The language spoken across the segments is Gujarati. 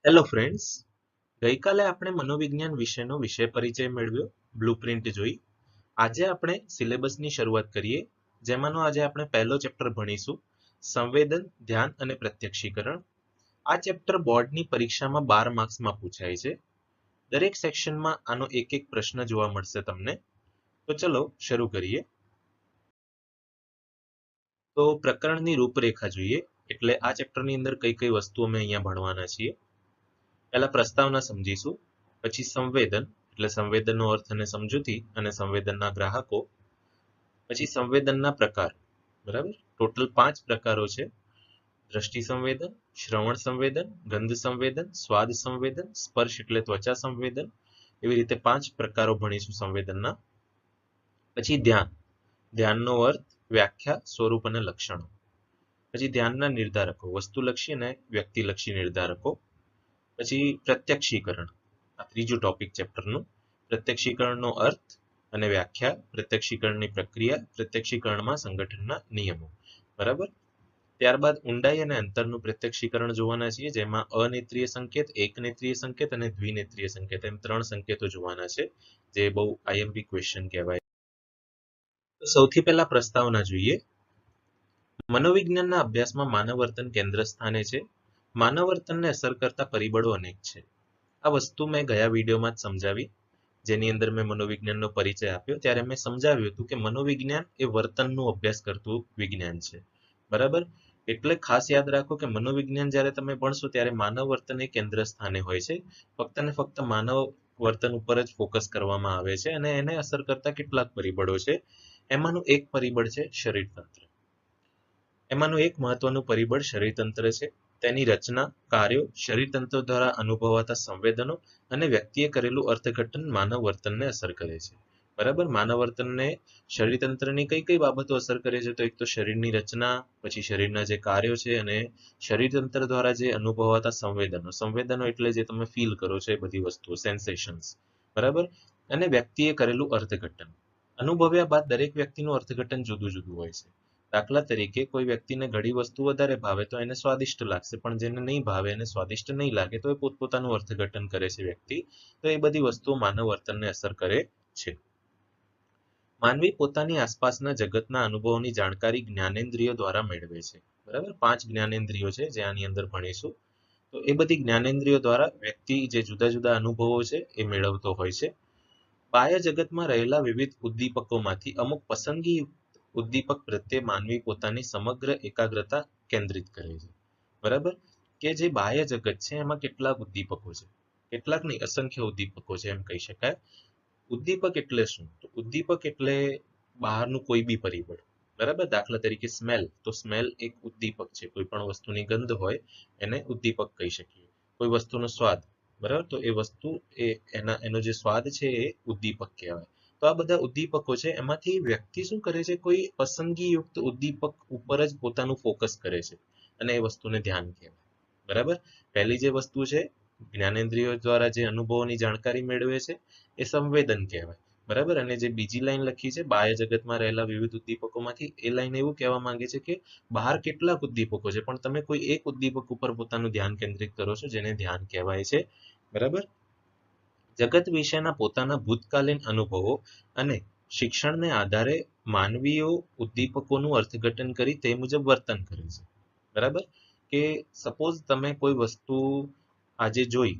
હેલો ફ્રેન્ડ્સ, ગઈકાલે આપણે મનોવિજ્ઞાન વિષયનો વિષય પરિચય મેળવ્યો, બ્લુપ્રિન્ટ જોઈ. આજે આપણે સિલેબસની શરૂઆત કરીએ, જેમાંનો આજે આપણે પહેલો ચેપ્ટર ભણીશું, સંવેદન, ધ્યાન અને પ્રત્યક્ષીકરણ. આ ચેપ્ટર બોર્ડની પરીક્ષામાં 12 માર્ક્સમાં પૂછાય છે. દરેક સેક્શનમાં આનો એક એક પ્રશ્ન જોવા મળશે તમને. તો ચલો શરૂ કરીએ. તો પ્રકરણની રૂપરેખા જોઈએ, એટલે આ ચેપ્ટરની અંદર કઈ કઈ વસ્તુ અમે અહીંયા ભણવાના છીએ. પહેલા પ્રસ્તાવના સમજીશું, પછી સંવેદન એટલે સંવેદનનો અર્થ અને સમજૂતી અને સંવેદનના ગ્રાહકો, પછી સંવેદનના પ્રકાર. બરાબર, ટોટલ 5 પ્રકારો છે: દ્રષ્ટિ સંવેદન, શ્રવણ સંવેદન, ગંધ સંવેદન, સ્વાદ સંવેદન, સ્પર્શ એટલે ત્વચા સંવેદન. એવી રીતે 5 પ્રકારો ભણીશું સંવેદનના. પછી ધ્યાન, ધ્યાનનો અર્થ, વ્યાખ્યા, સ્વરૂપ અને લક્ષણો. પછી ધ્યાનના નિર્ધારકો, વસ્તુલક્ષી અને વ્યક્તિલક્ષી નિર્ધારકો. પછી પ્રત્યક્ષીકરણ, આ ત્રીજું ટોપિક ચેપ્ટરનું. પ્રત્યક્ષીકરણનો અર્થ અને વ્યાખ્યા, પ્રત્યક્ષીકરણની પ્રક્રિયા, પ્રત્યક્ષીકરણમાં સંગઠનના નિયમો. બરાબર. ત્યારબાદ ઊંડાઈ અને અંતરનું પ્રત્યક્ષીકરણ જોવાના છીએ, જેમાં અનેત્રીય સંકેત, એકનેત્રીય સંકેત અને દ્વિનેત્રીય સંકેત એમ 3 સંકેતો જોવાના છે, જે બહુ આઈએમપી ક્વેશ્ચન કહેવાય. તો સૌથી પહેલા પ્રસ્તાવના જોઈએ. મનોવિજ્ઞાનના અભ્યાસમાં માનવ વર્તન કેન્દ્ર સ્થાને છે. માનવ વર્તનને અસર કરતા પરિબળો અનેક છે. આ વસ્તુ મેં ગયા વિડીયોમાં જ સમજાવી, જેની અંદર મેં મનોવિજ્ઞાનનો પરિચય આપ્યો, ત્યારે મેં સમજાવ્યું હતું કે મનોવિજ્ઞાન એ વર્તનનું અભ્યાસ કરતું વિજ્ઞાન છે. બરાબર. એટલે ખાસ યાદ રાખો કે મનોવિજ્ઞાન જ્યારે તમે ભણશો ત્યારે માનવ વર્તન એ કેન્દ્ર સ્થાને હોય છે. ફક્ત ને ફક્ત માનવ વર્તન ઉપર જ ફોકસ કરવામાં આવે છે, અને એને અસર કરતા કેટલાક પરિબળો છે. એમાંનું એક પરિબળ છે શરીરતંત્ર. એમાંનું એક મહત્વનું પરિબળ શરીરતંત્ર છે. તેની રચના, કાર્યો, શરીરતંત્ર દ્વારા અનુભવાતા સંવેદનો અને વ્યક્તિએ કરેલું અર્થઘટન માનવ વર્તનને અસર કરે છે. બરાબર. માનવ વર્તનને શરીરતંત્રની કઈ કઈ બાબતો અસર કરે છે? તો એક તો શરીરની રચના, પછી શરીરના જે કાર્યો છે, અને શરીરતંત્ર દ્વારા જે અનુભવાતા સંવેદનો. સંવેદનો એટલે જે તમે ફીલ કરો છો એ બધી વસ્તુઓ, સેન્સેશન્સ. બરાબર. અને વ્યક્તિએ કરેલું અર્થઘટન. અનુભવ્યા બાદ દરેક વ્યક્તિનું અર્થઘટન જુદું જુદું હોય છે. દાખલા તરીકે કોઈ વ્યક્તિને ઘણી વસ્તુ વધારે ભાવે તો એને સ્વાદિષ્ટ લાગશે, પણ જેને નહીં ભાવે એને સ્વાદિષ્ટ નહીં લાગે, તો એ પોતપોતાનું અર્થઘટન કરે છે વ્યક્તિ. તો એ બધી વસ્તુઓ માનવ વર્તનને અસર કરે છે. માનવી પોતાની આસપાસના જગતના અનુભવોની જાણકારી જ્ઞાનેન્દ્રિયો દ્વારા મેળવે છે. બરાબર. 5 જ્ઞાનેન્દ્રિયો છે જે આની અંદર ભણીશું. તો એ બધી જ્ઞાનેન્દ્રિયો દ્વારા વ્યક્તિ જે જુદા જુદા અનુભવો છે એ મેળવતો હોય છે. બાહ્ય જગતમાં રહેલા વિવિધ ઉદ્દીપકોમાંથી અમુક પસંદગી ઉદ્દીપક પ્રત્યે માનવી પોતાની સમગ્ર એકાગ્રતા કેન્દ્રિત કરે છે. બરાબર. કે જે બાહ્ય જગત છે એમાં કેટલાક ઉદ્દીપકો છે, કેટલાક નહીં, અસંખ્ય ઉદ્દીપકો છે એમ કહી શકાય. ઉદ્દીપક એટલે શું? તો ઉદ્દીપક એટલે બહારનું કોઈ બી પરિબળ. બરાબર. દાખલા તરીકે સ્મેલ, તો સ્મેલ એક ઉદ્દીપક છે. કોઈ પણ વસ્તુની ગંધ હોય એને ઉદ્દીપક કહી શકીએ. કોઈ વસ્તુનો સ્વાદ, બરાબર, તો એ વસ્તુ એનો જે સ્વાદ છે એ ઉદ્દીપક કહેવાય. તો આ બધા ઉદ્દીપકો છે, એમાંથી વ્યક્તિ શું કરે છે? કોઈ પસંદગીયુક્ત ઉદ્દીપક ઉપર જ પોતાનું ફોકસ કરે છે, અને એ વસ્તુને ધ્યાન કહેવાય. બરાબર. પહેલી જે વસ્તુ છે, જ્ઞાનેન્દ્રિયો દ્વારા જે અનુભવોની જાણકારી મેળવે છે એ સંવેદન કહેવાય. બરાબર. અને જે બીજી લાઈન લખી છે, બાહ્ય જગતમાં રહેલા વિવિધ ઉદ્દીપકોમાંથી, એ લાઈન એવું કહેવા માંગે છે કે બહાર કેટલાક ઉદ્દીપકો છે, પણ તમે કોઈ એક ઉદ્દીપક ઉપર પોતાનું ધ્યાન કેન્દ્રિત કરો છો, જેને ધ્યાન કહેવાય છે. બરાબર. જગત વિશેના પોતાના ભૂતકાલીન અનુભવો અને શિક્ષણને આધારે માનવીઓ ઉદ્દીપકોનું અર્થઘટન કરી તે મુજબ વર્તન કરે છે. બરાબર. કે સપોઝ તમે કોઈ વસ્તુ આજે જોઈ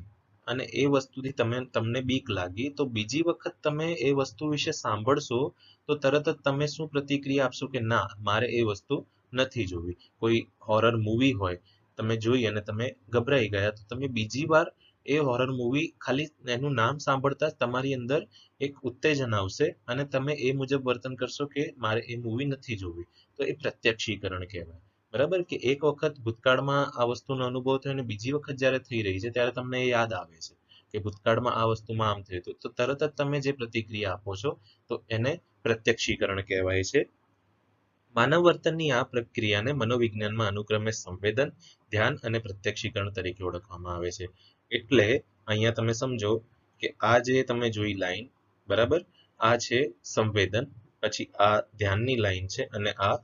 અને એ વસ્તુથી તમને બીક લાગી, તો બીજી વખત તમે એ વસ્તુ વિશે સાંભળશો તો તરત જ તમે શું પ્રતિક્રિયા આપશો કે ના, મારે એ વસ્તુ નથી જોવી. કોઈ હોરર મૂવી હોય, તમે જોઈ અને તમે ગભરાઈ ગયા, તો તમે બીજી વાર એ હોરર મૂવી ખાલી એનું નામ સાંભળતા જ તમારી અંદર એક ઉત્તેજન આવશે અને તમે એ મુજબ વર્તન કરશો કે મારે એ મૂવી નથી જોવી. તો એ પ્રત્યક્ષીકરણ કહેવાય. બરાબર. કે એક વખત ભૂતકાળમાં આ વસ્તુનો અનુભવ થયો અને બીજી વખત જ્યારે થઈ રહી છે ત્યારે તમને એ યાદ આવે છે કે ભૂતકાળમાં આ વસ્તુમાં આમ થયું હતું, તો તરત જ તમે જે પ્રતિક્રિયા આપો છો તો એને પ્રત્યક્ષીકરણ કહેવાય છે. માનવ વર્તનની આ પ્રક્રિયાને મનોવિજ્ઞાનમાં અનુક્રમે સંવેદન, ધ્યાન અને પ્રત્યક્ષીકરણ તરીકે ઓળખવામાં આવે છે. એટલે અહીંયા તમે સમજો કે આ જે તમે જોઈ લાઈન, બરાબર, આ છે સંવેદન, પછી આ ધ્યાનની લાઈન છે, અને આ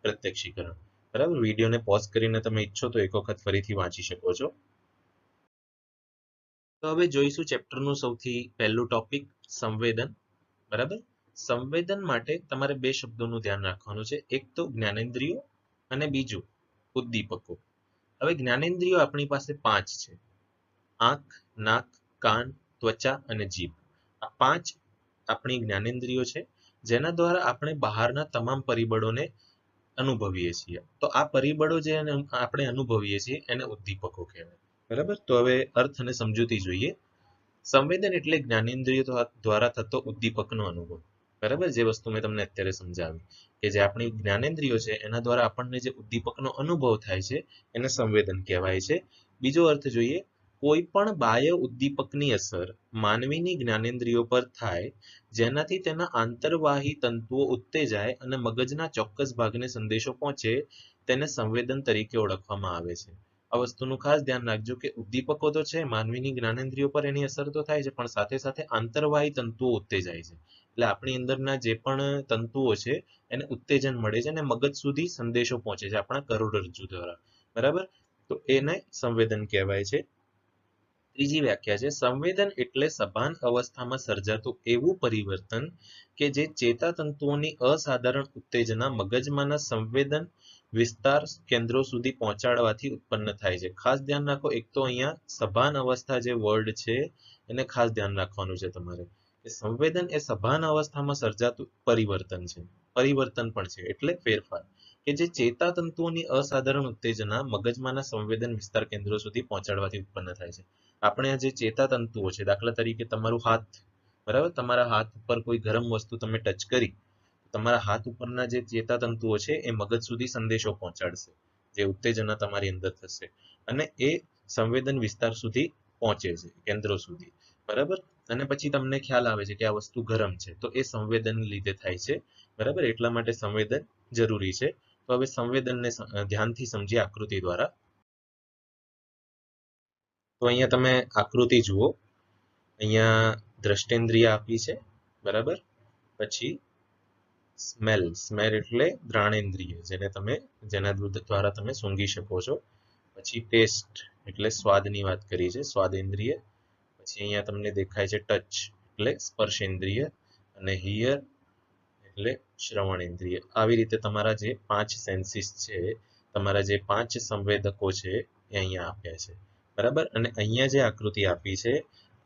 પ્રત્યક્ષીકરણ. બરાબર. વિડીયોને પોઝ કરીને તમે ઈચ્છો તો એક વખત ફરીથી વાંચી શકો છો. તો હવે જોઈશું ચેપ્ટરનું સૌથી પહેલું ટોપિક સંવેદન. બરાબર. સંવેદન માટે તમારે બે શબ્દોનું ધ્યાન રાખવાનું છે, એક તો જ્ઞાનેન્દ્રિયો અને બીજું ઉદ્દીપકો. હવે જ્ઞાનેન્દ્રિયો આપણી પાસે 5 છે: આંખ, નાક, કાન, ત્વચા અને જીભ. આ 5 આપણી જ્ઞાનેન્દ્રિયો છે, જેના દ્વારા આપણે બહારના તમામ પરિબળોને અનુભવીએ છીએ. તો આ પરિબળો જે આપણે અનુભવીએ છીએ એને ઉદ્દીપકો કહેવાય. બરાબર. તો હવે અર્થ અને સમજૂતી જોઈએ. સંવેદન એટલે જ્ઞાનેન્દ્રિયો દ્વારા થતો ઉદ્દીપકનો અનુભવ. બરાબર. જે વસ્તુ મેં તમને અત્યારે સમજાવી કે જે આપણી જ્ઞાનેન્દ્રિયો છે એના દ્વારા આપણને જે ઉદ્દીપકનો અનુભવ થાય છે એને સંવેદન કહેવાય છે. બીજો અર્થ જોઈએ, કોઈ પણ બાહ્ય ઉદ્દીપકની અસર માનવીની જ્ઞાનેન્દ્રિયો પર થાય જેનાથી તેના આંતરવાહી તંતુઓ ઉત્તેજાય અને મગજના ચોક્કસ ભાગને સંદેશો પહોંચે તેને સંવેદન તરીકે ઓળખવામાં આવે છે. આ વસ્તુનું ખાસ ધ્યાન રાખજો કે ઉદ્દીપકો તો છે, માનવીની જ્ઞાનેન્દ્રિયો પર એની અસર તો થાય છે, પણ સાથે સાથે આંતરવાહી તંતુઓ ઉત્તેજાય છે. એટલે આપણી અંદરના જે પણ તંતુઓ છે એને ઉત્તેજન મળે છે અને મગજ સુધી સંદેશો પહોંચે છે આપણા કરોડરજ્જુ દ્વારા. બરાબર. તો એને સંવેદન કહેવાય છે. ત્રીજી વ્યાખ્યા છે, સંવેદન એટલે સભાન અવસ્થામાં સર્જાતું એવું પરિવર્તન કે જે ચેતાતંતુઓની અસાધારણ ઉત્તેજના મગજમાંના સંવેદન વિસ્તાર કેન્દ્રો સુધી પહોંચાડવાથી ઉત્પન્ન થાય છે. ખાસ ધ્યાન રાખો, એક તો અહીંયા સભાન અવસ્થા જે વર્ડ છે એને ખાસ ધ્યાન રાખવાનું છે તમારે કે સંવેદન એ સભાન અવસ્થામાં સર્જાતું પરિવર્તન છે. પરિવર્તન પણ છે એટલે ફેરફાર કે જે ચેતાતંતુઓની અસાધારણ ઉત્તેજના મગજમાંના સંવેદન વિસ્તાર કેન્દ્રો સુધી પહોંચાડવાથી ઉત્પન્ન થાય છે. આપણે આ જે ચેતાતંતુઓ છે, દાખલા તરીકે તમારું હાથ, બરાબર, તમારા હાથ ઉપર કોઈ ગરમ વસ્તુ તમે ટચ કરી, તમારા હાથ ઉપરના જે ચેતાતંતુઓ છે એ મગજ સુધી સંદેશો પહોંચાડશે, જે ઉત્તેજના તમારી અંદર થશે અને એ સંવેદન વિસ્તાર સુધી પહોંચે છે, કેન્દ્રો સુધી. બરાબર. અને પછી તમને ખ્યાલ આવે છે કે આ વસ્તુ ગરમ છે, તો એ સંવેદન લીધે થાય છે. બરાબર. એટલા માટે સંવેદન જરૂરી છે. તો હવે સંવેદનને ધ્યાનથી સમજીએ આકૃતિ દ્વારા. તો અહીંયા તમે આકૃતિ જુઓ. અહીંયા દ્રષ્ટેન્દ્રિય આપી છે. બરાબર. પછી સ્મેલ એટલે ઘ્રાણેન્દ્રિય, જેના દ્વારા તમે સૂંઘી શકો છો. પછી ટેસ્ટ એટલે સ્વાદની વાત કરી છે, સ્વાદેન્દ્રિય. પછી અહીંયા તમને દેખાય છે ટચ એટલે સ્પર્શેન્દ્રિય અને હિયર એટલે શ્રવણેન્દ્રિય. આવી રીતે તમારા જે 5 સેન્સીસ છે, તમારા જે 5 સંવેદકો છે એ અહીંયા આપ્યા છે. બરાબર. અને અહીંયા જે આકૃતિ આપી છે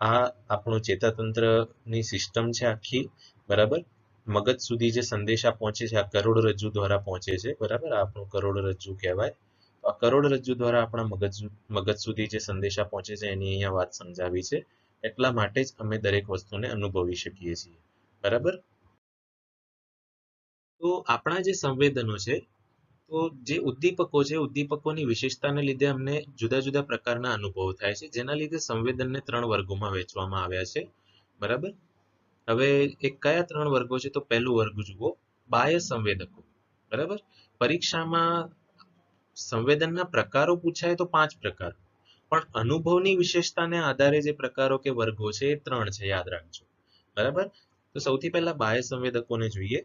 આ આપણું ચેતાતંત્રની સિસ્ટમ છે આખી. બરાબર. મગજ સુધી જે સંદેશા પહોંચે છે આ કરોડરજ્જુ દ્વારા પહોંચે છે. બરાબર. આ આપણું કરોડરજ્જુ કહેવાય. આ કરોડરજ્જુ દ્વારા આપણા મગજ સુધી જે સંદેશા પહોંચે છે એની અહીંયા વાત સમજાવી છે. એટલા માટે જ અમે દરેક વસ્તુને અનુભવી શકીએ છીએ. બરાબર. તો આપણા જે સંવેદનો છે, તો જે ઉદ્દીપકો છે, ઉદ્દીપકોની વિશેષતાને લીધે અમને જુદા જુદા પ્રકારના અનુભવો થાય છે, જેના લીધે સંવેદનને 3 વર્ગોમાં વહેંચવામાં આવ્યા છે. બરાબર. હવે એ કયા 3 વર્ગો છે? તો પહેલું વર્ગ જુઓ, બાહ્ય સંવેદકો. બરાબર. પરીક્ષામાં સંવેદનના પ્રકારો પૂછાય તો 5 પ્રકાર, પણ અનુભવની વિશેષતાને આધારે જે પ્રકારો કે વર્ગો છે એ 3 છે, યાદ રાખજો. બરાબર. તો સૌથી પહેલા બાહ્ય સંવેદકોને જોઈએ.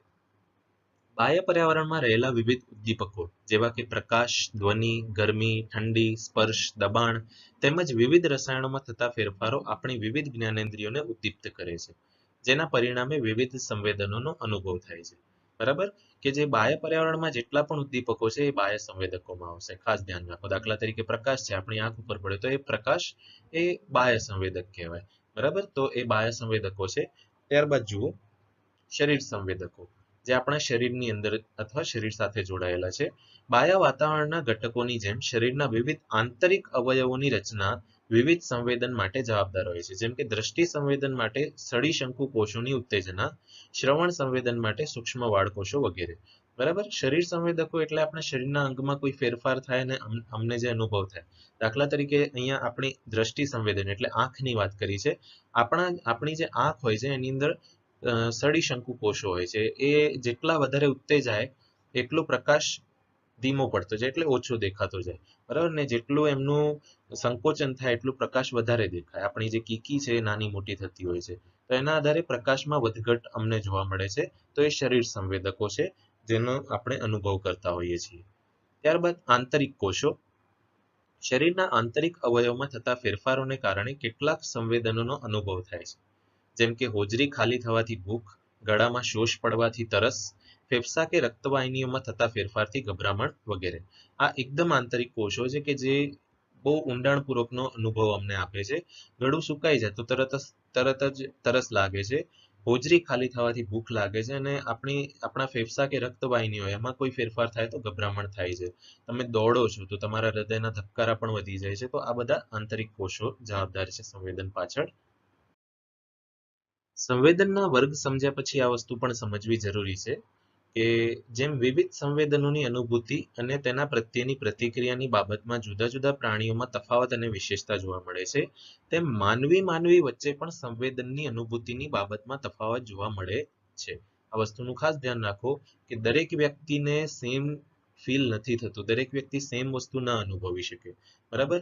બાહ્ય પર્યાવરણમાં રહેલા વિવિધ ઉદ્દીપકો જેવા કે પ્રકાશ, ધ્વનિ, ગરમી, ઠંડી, સ્પર્શ, દબાણ તેમજ વિવિધ રસાયણોમાં થતા ફેરફારો આપણી વિવિધ જ્ઞાનેન્દ્રિયોને ઉદ્દીપ્ત કરે છે, જેના પરિણામે વિવિધ સંવેદનોનો અનુભવ થાય છે. બરાબર. કે જે બાહ્ય પર્યાવરણમાં જેટલા પણ ઉદ્દીપકો છે એ બાહ્ય સંવેદકોમાં આવશે. ખાસ ધ્યાન રાખો. દાખલા તરીકે પ્રકાશ છે, આપણી આંખ ઉપર પડે તો એ પ્રકાશ એ બાહ્ય સંવેદક કહેવાય. બરાબર. તો એ બાહ્ય સંવેદકો છે. ત્યારબાદ જુઓ શરીર સંવેદકો, જે આપણા શરીરની અંદર અથવા શરીર સાથે જોડાયેલા છે. બાહ્ય વાતાવરણના ઘટકોની જેમ શરીરના વિવિધ આંતરિક અવયવોની રચના વિવિધ સંવેદન માટે જવાબદાર હોય છે, જેમ કે દ્રષ્ટિ સંવેદન માટે સળીશંકુ કોષોની ઉત્તેજના, શ્રવણ સંવેદન માટે સૂક્ષ્મ વાળ કોષો વગેરે. બરાબર. શરીર સંવેદકો એટલે આપણા શરીરના અંગમાં કોઈ ફેરફાર થાય અને અમને જે અનુભવ થાય. દાખલા તરીકે અહીંયા આપણી દ્રષ્ટિ સંવેદન એટલે આંખની વાત કરી છે. આપણી જે આંખ હોય છે એની અંદર સળીશંકુ કોષો હોય છે. એ જેટલા વધારે ઉત્તેજાય એટલો પ્રકાશ ધીમો પડતો જાય, એટલે ઓછો દેખાતો જાય. બરાબર. ને જેટલું એમનું સંકોચન થાય એટલું પ્રકાશ વધારે દેખાય. આપણી જે કીકી છે એ નાની મોટી થતી હોય છે. તો એના આધારે પ્રકાશમાં વધઘટ અમને જોવા મળે છે. તો એ શરીર સંવેદકો છે, જેનો આપણે અનુભવ કરતા હોઈએ છીએ. ત્યારબાદ આંતરિક કોષો. શરીરના આંતરિક અવયવમાં થતા ફેરફારોને કારણે કેટલાક સંવેદનોનો અનુભવ થાય છે, જેમ કે હોજરી ખાલી થવાથી ભૂખ, ગળામાં શોષ પડવાથી તરસ, ફેફસા કે રક્તવાહિનીઓમાં થતા ફેરફારથી ગભરામણ વગેરે. આ એકદમ આંતરિક કોષો છે કે જે બહુ ઊંડાણપૂર્વકનો અનુભવ અમને આપે છે. ગળું સુકાઈ જાય તો તરત જ તરસ લાગે છે. હોજરી ખાલી થવાથી ભૂખ લાગે છે અને આપણા ફેફસા કે રક્તવાહિનીઓ એમાં કોઈ ફેરફાર થાય તો ગભરામણ થાય છે. તમે દોડો છો તો તમારા હૃદયના ધબકારા પણ વધી જાય છે. તો આ બધા આંતરિક કોષો જવાબદાર છે સંવેદન પાછળ. સંવેદનના વર્ગ સમજ્યા પછી આ વસ્તુ પણ સમજવી જરૂરી છે કે જેમ વિવિધ સંવેદનોની અનુભૂતિ અને તેના પ્રત્યેની પ્રતિક્રિયાની બાબતમાં જુદા જુદા પ્રાણીઓમાં તફાવત અને વિશેષતા જોવા મળે છે, તેમ માનવી વચ્ચે પણ સંવેદનની અનુભૂતિની બાબતમાં તફાવત જોવા મળે છે. આ વસ્તુનું ખાસ ધ્યાન રાખો કે દરેક વ્યક્તિને સેમ ફીલ નથી થતું, દરેક વ્યક્તિ સેમ વસ્તુ ના અનુભવી શકે. બરાબર?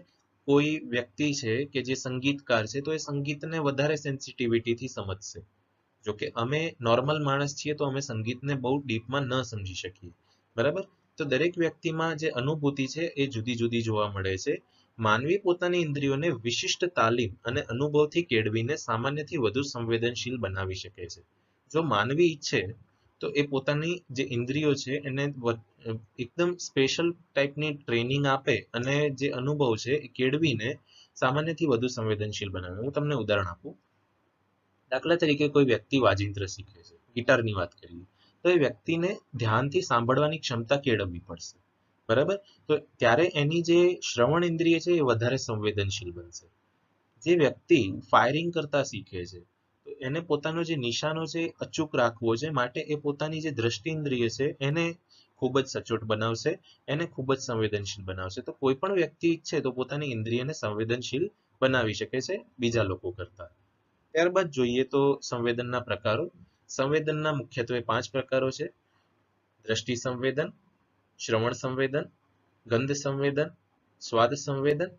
કોઈ વ્યક્તિ છે કે જે સંગીતકાર છે તો એ સંગીતને વધારે સેન્સિટિવિટીથી સમજશે. જો કે અમે નોર્મલ માણસ છીએ તો અમે સંગીતને બહુ ડીપમાં ન સમજી શકીએ. બરાબર? તો દરેક વ્યક્તિમાં જે અનુભૂતિ છે એ જુદી જુદી જોવા મળે છે. માનવી પોતાની ઇન્દ્રિયોને વિશિષ્ટ તાલીમ અને અનુભવથી કેળવીને સામાન્યથી વધુ સંવેદનશીલ બનાવી શકે છે. જો માનવી ઈચ્છે તો એ પોતાની જે ઇન્દ્રિયો છે એને એકદમ સ્પેશિયલ ટાઈપની ટ્રેનિંગ આપે અને જે અનુભવ છે એ કેળવીને સામાન્યથી વધુ સંવેદનશીલ બનાવે. હું તમને ઉદાહરણ આપું. દાખલા તરીકે કોઈ વ્યક્તિ વાજિંત્ર શીખે છે, ગિટારની વાત કરીએ, તો એ વ્યક્તિને ધ્યાનથી સાંભળવાની ક્ષમતા કેળવવી પડશે. બરાબર? તો ત્યારે એની જે શ્રવણ ઇન્દ્રિય છે એ વધારે સંવેદનશીલ બનશે. જે વ્યક્તિ ફાયરિંગ કરતા શીખે છે તો એને પોતાનો જે નિશાનો છે એ અચૂક રાખવો છે, માટે એ પોતાની જે દ્રષ્ટિ ઇન્દ્રિય છે એને ખૂબ જ સચોટ બનાવશે, એને ખૂબ જ સંવેદનશીલ બનાવશે. તો કોઈ પણ વ્યક્તિ ઈચ્છે તો પોતાની ઇન્દ્રિયને સંવેદનશીલ બનાવી શકે છે બીજા લોકો કરતા. ત્યારબાદ જોઈએ તો સંવેદનના પ્રકારો. સંવેદનના મુખ્યત્વે 5 પ્રકારો છે: દ્રષ્ટિ સંવેદન, શ્રવણ સંવેદન, ગંધ સંવેદન, સ્વાદ સંવેદન